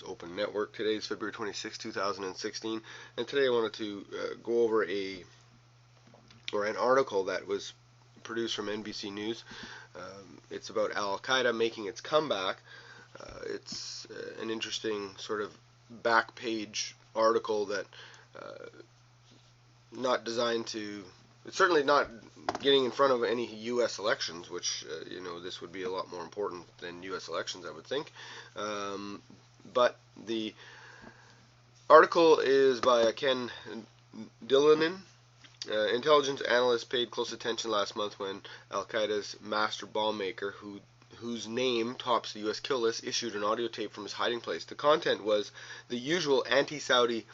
Otherwise Open Network. Today is February 26, 2016, and today I wanted to go over an article that was produced from NBC News. It's about Al-Qaeda making its comeback. It's an interesting sort of back page article that not designed to. It's certainly not getting in front of any U.S. elections, which, this would be a lot more important than U.S. elections, I would think. But the article is by Ken Dillanin. Intelligence analysts paid close attention last month when Al-Qaeda's master bomb maker, whose name tops the U.S. kill list, issued an audio tape from his hiding place. The content was the usual anti-Saudi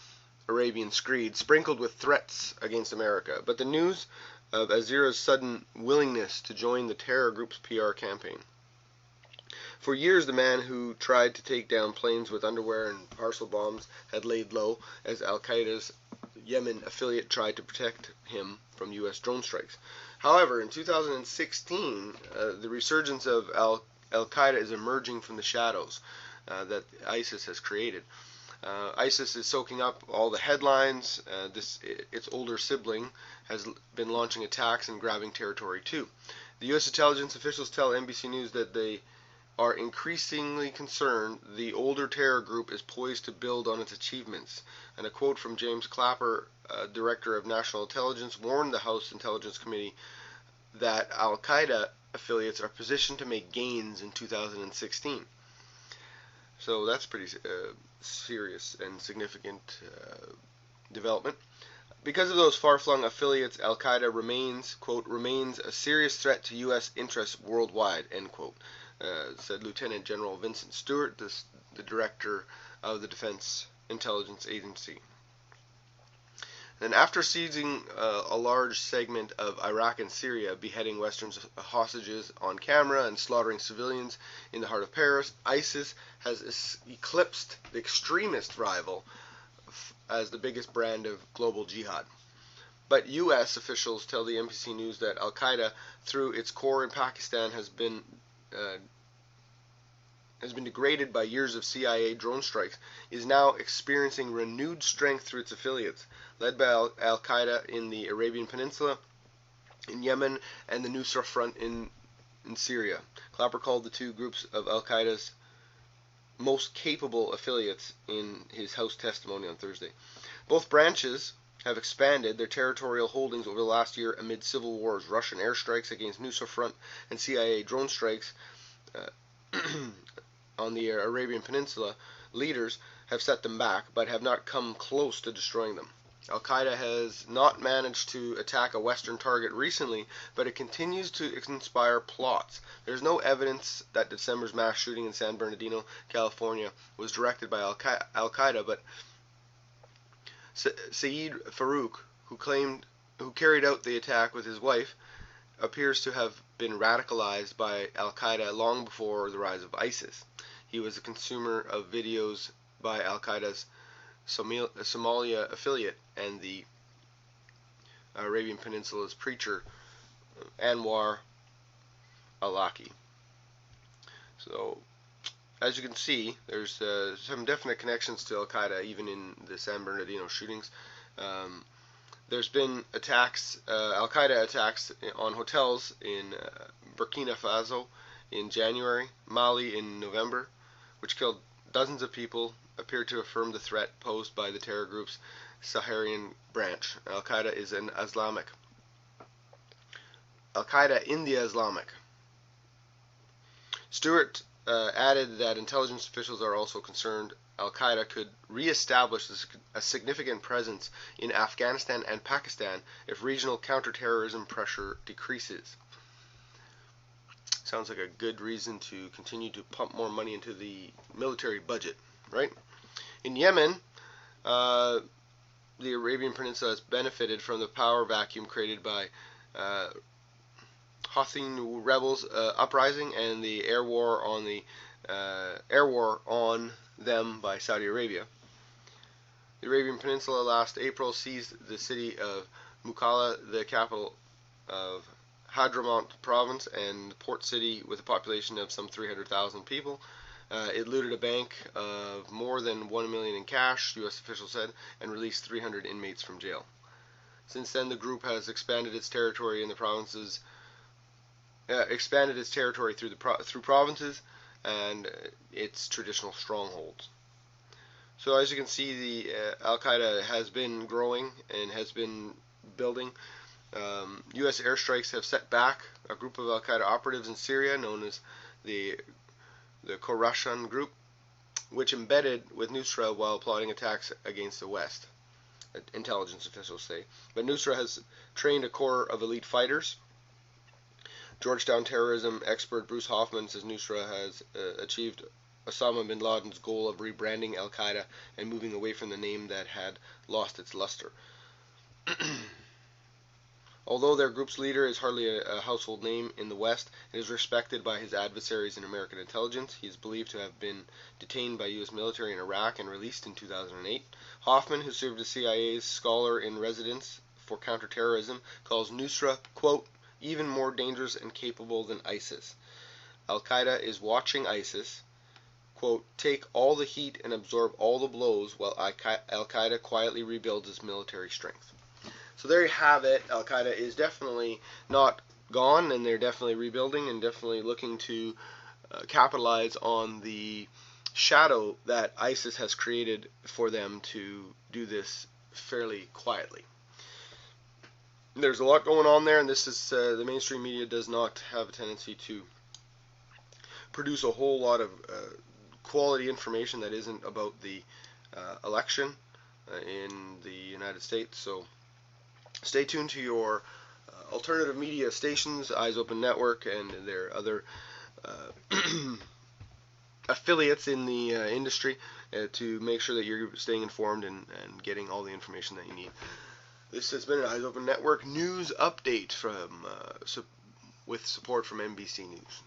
Arabian screed, sprinkled with threats against America, but the news of Azira's sudden willingness to join the terror group's PR campaign. For years, the man who tried to take down planes with underwear and parcel bombs had laid low as Al-Qaeda's Yemen affiliate tried to protect him from U.S. drone strikes. However, in 2016, the resurgence of Al-Qaeda is emerging from the shadows that ISIS has created. ISIS is soaking up all the headlines. Its older sibling has been launching attacks and grabbing territory too. The U.S. intelligence officials tell NBC News that they are increasingly concerned the older terror group is poised to build on its achievements. And a quote from James Clapper, Director of National Intelligence, warned the House Intelligence Committee that Al-Qaeda affiliates are positioned to make gains in 2016. So that's pretty serious and significant development. Because of those far-flung affiliates, Al-Qaeda remains a serious threat to U.S. interests worldwide, end quote, said Lieutenant General Vincent Stewart, the director of the Defense Intelligence Agency. And after seizing a large segment of Iraq and Syria, beheading Western hostages on camera and slaughtering civilians in the heart of Paris, ISIS has eclipsed the extremist rival as the biggest brand of global jihad. But U.S. officials tell the NBC News that Al-Qaeda, through its core in Pakistan, has been degraded by years of CIA drone strikes, is now experiencing renewed strength through its affiliates, led by Al-Qaeda in the Arabian Peninsula, in Yemen, and the Nusra Front in Syria. Clapper called the two groups of Al-Qaeda's most capable affiliates in his House testimony on Thursday. Both branches have expanded their territorial holdings over the last year amid civil wars, Russian airstrikes against Nusra Front, and CIA drone strikes on the Arabian Peninsula. Leaders have set them back, but have not come close to destroying them. Al-Qaeda has not managed to attack a Western target recently, but it continues to inspire plots. There's no evidence that December's mass shooting in San Bernardino, California, was directed by Al-Qaeda, but Saeed Farouk, who carried out the attack with his wife, appears to have been radicalized by Al-Qaeda long before the rise of ISIS. He was a consumer of videos by Al-Qaeda's Somalia affiliate and the Arabian Peninsula's preacher Anwar al-Awlaki. So, as you can see, there's some definite connections to Al-Qaeda even in the San Bernardino shootings. There's been attacks, Al-Qaeda attacks on hotels in Burkina Faso in January, Mali in November, which killed dozens of people, appeared to affirm the threat posed by the terror group's Saharian branch. Al-Qaeda is an Islamic. Al-Qaeda in the Islamic. Stewart added that intelligence officials are also concerned Al-Qaeda could reestablish a significant presence in Afghanistan and Pakistan if regional counterterrorism pressure decreases. Sounds like a good reason to continue to pump more money into the military budget, right? In Yemen, the Arabian Peninsula has benefited from the power vacuum created by Houthi rebels uprising and the air war on them by Saudi Arabia. The Arabian Peninsula last April seized the city of Mukalla, the capital of Hadramaut province and port city with a population of some 300,000 people. It looted a bank of more than $1 million in cash, U.S. officials said, and released 300 inmates from jail. Since then, the group has expanded its territory in the provinces, through provinces and its traditional strongholds. So as you can see, the Al-Qaeda has been growing and has been building. U.S. airstrikes have set back a group of Al-Qaeda operatives in Syria known as the Khorasan group, which embedded with Nusra while plotting attacks against the West, intelligence officials say. But Nusra has trained a corps of elite fighters. Georgetown terrorism expert Bruce Hoffman says Nusra has achieved Osama bin Laden's goal of rebranding Al-Qaeda and moving away from the name that had lost its luster. Although their group's leader is hardly a household name in the West, it is respected by his adversaries in American intelligence. He is believed to have been detained by U.S. military in Iraq and released in 2008. Hoffman, who served as CIA's scholar in residence for counterterrorism, calls Nusra, quote, even more dangerous and capable than ISIS. Al-Qaeda is watching ISIS, quote, take all the heat and absorb all the blows while Al-Qaeda quietly rebuilds its military strength. So there you have it. Al-Qaeda is definitely not gone, and they're definitely rebuilding and definitely looking to capitalize on the shadow that ISIS has created for them to do this fairly quietly. There's a lot going on there, and this is the mainstream media does not have a tendency to produce a whole lot of quality information that isn't about the election in the United States. So stay tuned to your alternative media stations, Eyes Open Network, and their other affiliates in the industry to make sure that you're staying informed and getting all the information that you need. This has been an Eyes Open Network news update from with support from NBC News.